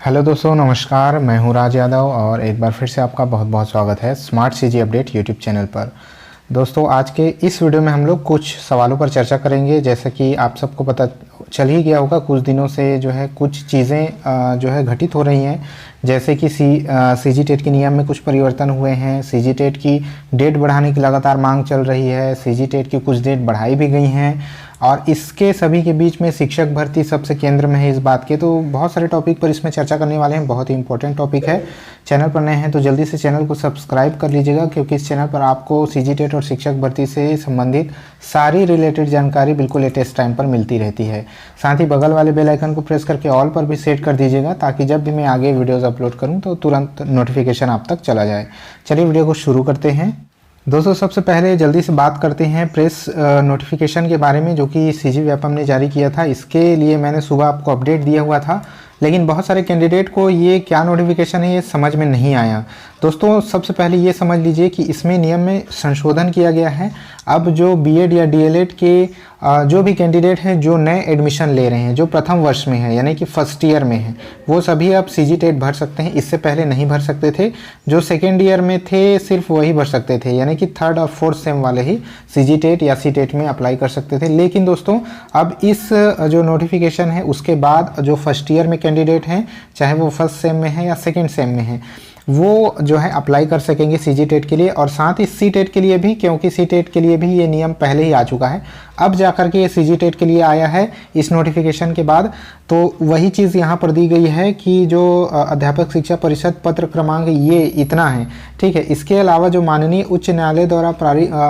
Hello दोस्तों, नमस्कार। मैं हूं राज यादव और एक बार फिर से आपका बहुत बहुत स्वागत है smart CG update YouTube channel पर। दोस्तों, आज के इस वीडियो में हम लोग कुछ सवालों पर चर्चा करेंगे। जैसा कि आप सबको पता चल ही गया होगा, कुछ दिनों से जो है कुछ चीज़ें जो है घटित हो रही हैं। जैसे कि सीजी टेट के नियम में कुछ परिवर्तन हुए हैं, सीजी टेट की डेट बढ़ाने की लगातार मांग चल रही है, सीजी टेट की कुछ डेट बढ़ाई भी गई हैं और इसके सभी के बीच में शिक्षक भर्ती सबसे केंद्र में है इस बात के। तो बहुत सारे टॉपिक पर इसमें चर्चा करने वाले हैं, बहुत ही इंपॉर्टेंट टॉपिक है। चैनल पर नए हैं तो जल्दी से चैनल को सब्सक्राइब कर लीजिएगा, क्योंकि इस चैनल पर आपको सीजी टेट और शिक्षक भर्ती से संबंधित सारी रिलेटेड जानकारी बिल्कुल लेटेस्ट टाइम पर मिलती रहती है। साथ ही बगल वाले बेल आइकन को प्रेस करके ऑल पर भी सेट कर दीजिएगा, ताकि जब भी मैं आगे वीडियोस अपलोड करूं तो तुरंत नोटिफिकेशन आप तक चला जाए। चलिए वीडियो को शुरू करते हैं। दोस्तों, सबसे पहले जल्दी से बात करते हैं प्रेस नोटिफिकेशन के बारे में, जो कि सीजी व्यापम ने जारी किया था। इसके लिए मैंने सुबह आपको अपडेट दिया हुआ था, लेकिन बहुत सारे कैंडिडेट को ये क्या नोटिफिकेशन है ये समझ में नहीं आया। दोस्तों, सबसे पहले ये समझ लीजिए कि इसमें नियम में संशोधन किया गया है। अब जो बीएड या डीएलएड के जो भी कैंडिडेट हैं जो नए एडमिशन ले रहे हैं, जो प्रथम वर्ष में है यानी कि फर्स्ट ईयर में है, वो सभी अब सीजी टेट भर सकते हैं। इससे पहले नहीं भर सकते थे। जो सेकेंड ईयर में थे सिर्फ वही भर सकते थे, यानी कि थर्ड और फोर्थ सेम वाले ही सीजी टेट या सी टेट में अप्लाई कर सकते थे। लेकिन दोस्तों, अब इस जो नोटिफिकेशन है उसके बाद जो फर्स्ट ईयर में कैंडिडेट हैं, चाहे वो फर्स्ट सेम में है या सेकेंड सेम में है, वो जो है अप्लाई कर सकेंगे सीजी टेट के लिए। और साथ ही सी टेट के लिए भी, क्योंकि सी टेट के लिए भी ये नियम पहले ही आ चुका है। अब जाकर के ये सीजी टेट के लिए आया है इस नोटिफिकेशन के बाद। तो वही चीज़ यहाँ पर दी गई है कि जो अध्यापक शिक्षा परिषद पत्र क्रमांक ये इतना है, ठीक है। इसके अलावा जो माननीय उच्च न्यायालय द्वारा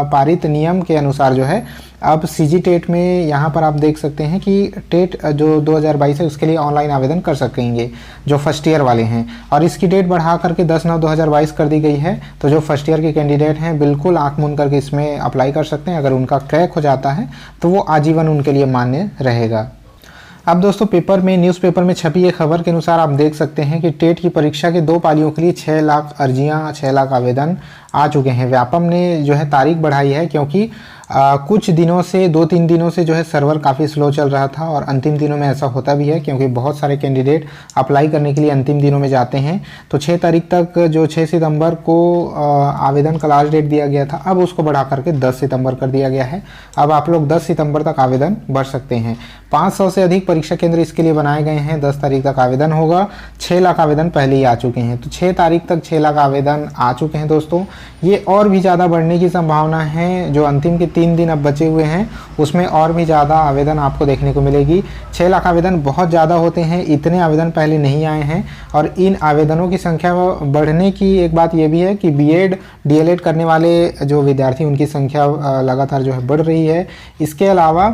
पारित नियम के अनुसार जो है अब सीजी टेट में यहाँ पर आप देख सकते हैं कि टेट जो 2022 है उसके लिए ऑनलाइन आवेदन कर सकेंगे जो फर्स्ट ईयर वाले हैं। और इसकी डेट बढ़ा करके 10/9/2022 कर दी गई है। तो जो फर्स्ट ईयर के कैंडिडेट हैं बिल्कुल आंख मूंद करके इसमें अप्लाई कर सकते हैं। अगर उनका क्रैक हो जाता है तो वो आजीवन उनके लिए मान्य रहेगा। अब दोस्तों, पेपर में न्यूज़पेपर में छपी एक खबर के अनुसार आप देख सकते हैं कि टेट की परीक्षा के 2 पालियों के लिए 6 लाख अर्जियां, 6 लाख आवेदन आ चुके हैं। व्यापम ने जो है तारीख बढ़ाई है, क्योंकि कुछ दिनों से 2-3 दिनों से जो है सर्वर काफ़ी स्लो चल रहा था और अंतिम दिनों में ऐसा होता भी है, क्योंकि बहुत सारे कैंडिडेट अप्लाई करने के लिए अंतिम दिनों में जाते हैं। तो 6 तारीख तक, जो 6 सितंबर को आवेदन का लास्ट डेट दिया गया था, अब उसको बढ़ा करके 10 सितंबर कर दिया गया है। अब आप लोग 10 सितंबर तक आवेदन भर सकते हैं। 500 से अधिक परीक्षा केंद्र इसके लिए बनाए गए हैं। 10 तारीख तक आवेदन होगा। 6 लाख आवेदन पहले ही आ चुके हैं। तो 6 तारीख तक 6 लाख आवेदन आ चुके हैं। दोस्तों, ये और भी ज़्यादा बढ़ने की संभावना है। जो अंतिम के 3 दिन अब बचे हुए हैं उसमें और भी ज़्यादा आवेदन आपको देखने को मिलेगी। 6 लाख आवेदन बहुत ज़्यादा होते हैं, इतने आवेदन पहले नहीं आए हैं। और इन आवेदनों की संख्या बढ़ने की एक बात यह भी है कि बीएड डीएलएड करने वाले जो विद्यार्थी उनकी संख्या लगातार जो है बढ़ रही है। इसके अलावा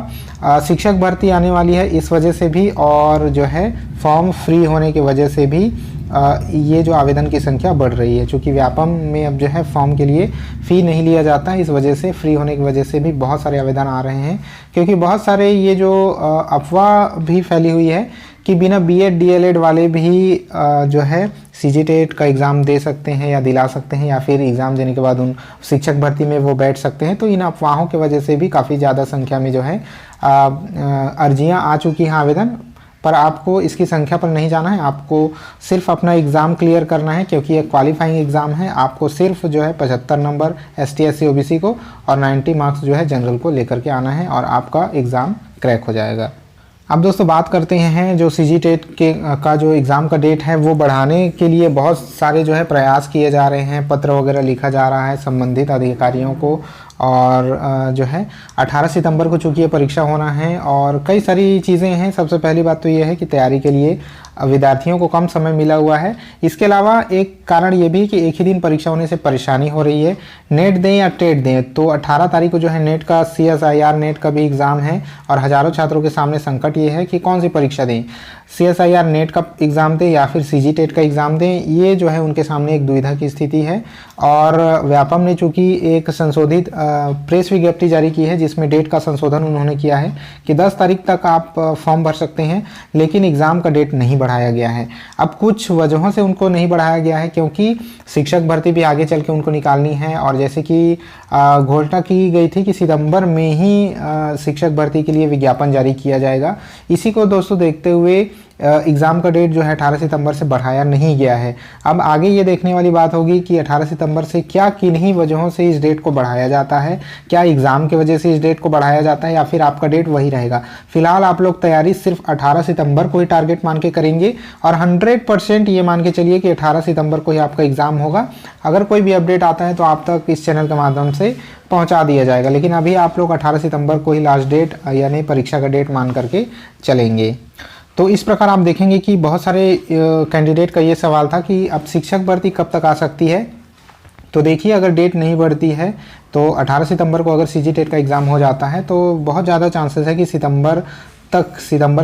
शिक्षक भर्ती आने वाली है, इस वजह से भी, और जो है फॉर्म फ्री होने की वजह से भी ये जो आवेदन की संख्या बढ़ रही है। चूँकि व्यापम में अब जो है फॉर्म के लिए फ़ी नहीं लिया जाता है, इस वजह से फ्री होने की वजह से भी बहुत सारे आवेदन आ रहे हैं। क्योंकि बहुत सारे ये जो अफवाह भी फैली हुई है कि बिना बीएड डीएलएड वाले भी जो है सीजी टेट का एग्ज़ाम दे सकते हैं या दिला सकते हैं, या फिर एग्ज़ाम देने के बाद उन शिक्षक भर्ती में वो बैठ सकते हैं। तो इन अफवाहों की वजह से भी काफ़ी ज़्यादा संख्या में जो है अर्जियाँ आ चुकी हैं, आवेदन। पर आपको इसकी संख्या पर नहीं जाना है, आपको सिर्फ अपना एग्ज़ाम क्लियर करना है, क्योंकि ये क्वालिफाइंग एग्ज़ाम है। आपको सिर्फ जो है 75 नंबर ST SC OBC को और 90 मार्क्स जो है जनरल को लेकर के आना है और आपका एग्ज़ाम क्रैक हो जाएगा। अब दोस्तों, बात करते हैं जो सीजी टेट का जो एग्ज़ाम का डेट है वो बढ़ाने के लिए बहुत सारे जो है प्रयास किए जा रहे हैं। पत्र वगैरह लिखा जा रहा है संबंधित अधिकारियों को। और जो है 18 सितंबर को चूँकि ये परीक्षा होना है और कई सारी चीज़ें हैं। सबसे पहली बात तो ये है कि तैयारी के लिए विद्यार्थियों को कम समय मिला हुआ है। इसके अलावा एक कारण ये भी कि एक ही दिन परीक्षा होने से परेशानी हो रही है। नेट दें या टेट दें, तो 18 तारीख को जो है नेट का CSIR नेट का भी एग्ज़ाम है और हज़ारों छात्रों के सामने संकट ये है कि कौन सी परीक्षा दें, CSIR नेट का एग्ज़ाम दें या फिर सीजी टेट का एग्ज़ाम दें। ये जो है उनके सामने एक दुविधा की स्थिति है। और व्यापम ने चूँकि एक संशोधित प्रेस विज्ञप्ति जारी की है, जिसमें डेट का संशोधन उन्होंने किया है कि 10 तारीख तक आप फॉर्म भर सकते हैं, लेकिन एग्ज़ाम का डेट नहीं बढ़ाया गया है। अब कुछ वजहों से उनको नहीं बढ़ाया गया है, क्योंकि शिक्षक भर्ती भी आगे चल के उनको निकालनी है। और जैसे कि घोषणा की गई थी कि सितंबर में ही शिक्षक भर्ती के लिए विज्ञापन जारी किया जाएगा। इसी को दोस्तों देखते हुए एग्ज़ाम का डेट जो है 18 सितंबर से बढ़ाया नहीं गया है। अब आगे ये देखने वाली बात होगी कि 18 सितंबर से क्या किन्हीं वजहों से इस डेट को बढ़ाया जाता है, क्या एग्ज़ाम की वजह से इस डेट को बढ़ाया जाता है या फिर आपका डेट वही रहेगा। फिलहाल आप लोग तैयारी सिर्फ 18 सितंबर को ही टारगेट मान के करेंगे और 100% ये मान के चलिए कि 18 सितंबर को ही आपका एग्ज़ाम होगा। अगर कोई भी अपडेट आता है तो आप तक इस चैनल के माध्यम से पहुंचा दिया जाएगा, लेकिन अभी आप लोग 18 सितंबर को ही लास्ट डेट यानी परीक्षा का डेट मान करके चलेंगे। तो इस प्रकार आप देखेंगे कि बहुत सारे कैंडिडेट का ये सवाल था कि अब शिक्षक भर्ती कब तक आ सकती है। तो देखिए, अगर डेट नहीं बढ़ती है तो 18 सितंबर को अगर सीजी टेट का एग्ज़ाम हो जाता है तो बहुत ज़्यादा चांसेस है कि सितंबर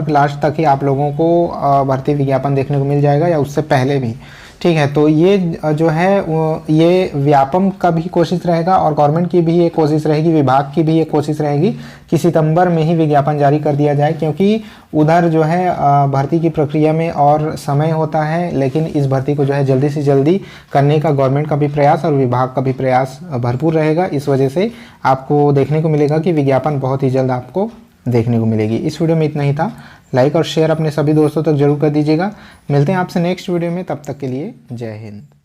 के लास्ट तक ही आप लोगों को भर्ती विज्ञापन देखने को मिल जाएगा या उससे पहले भी। ठीक है, तो ये जो है ये व्यापम का भी कोशिश रहेगा और गवर्नमेंट की भी ये कोशिश रहेगी, विभाग की भी ये कोशिश रहेगी कि सितंबर में ही विज्ञापन जारी कर दिया जाए, क्योंकि उधर जो है भर्ती की प्रक्रिया में और समय होता है, लेकिन इस भर्ती को जो है जल्दी से जल्दी करने का गवर्नमेंट का भी प्रयास और विभाग का भी प्रयास भरपूर रहेगा। इस वजह से आपको देखने को मिलेगा कि विज्ञापन बहुत ही जल्द आपको देखने को मिलेगी। इस वीडियो में इतना ही था। लाइक और शेयर अपने सभी दोस्तों तक जरूर कर दीजिएगा। मिलते हैं आपसे नेक्स्ट वीडियो में, तब तक के लिए जय हिंद।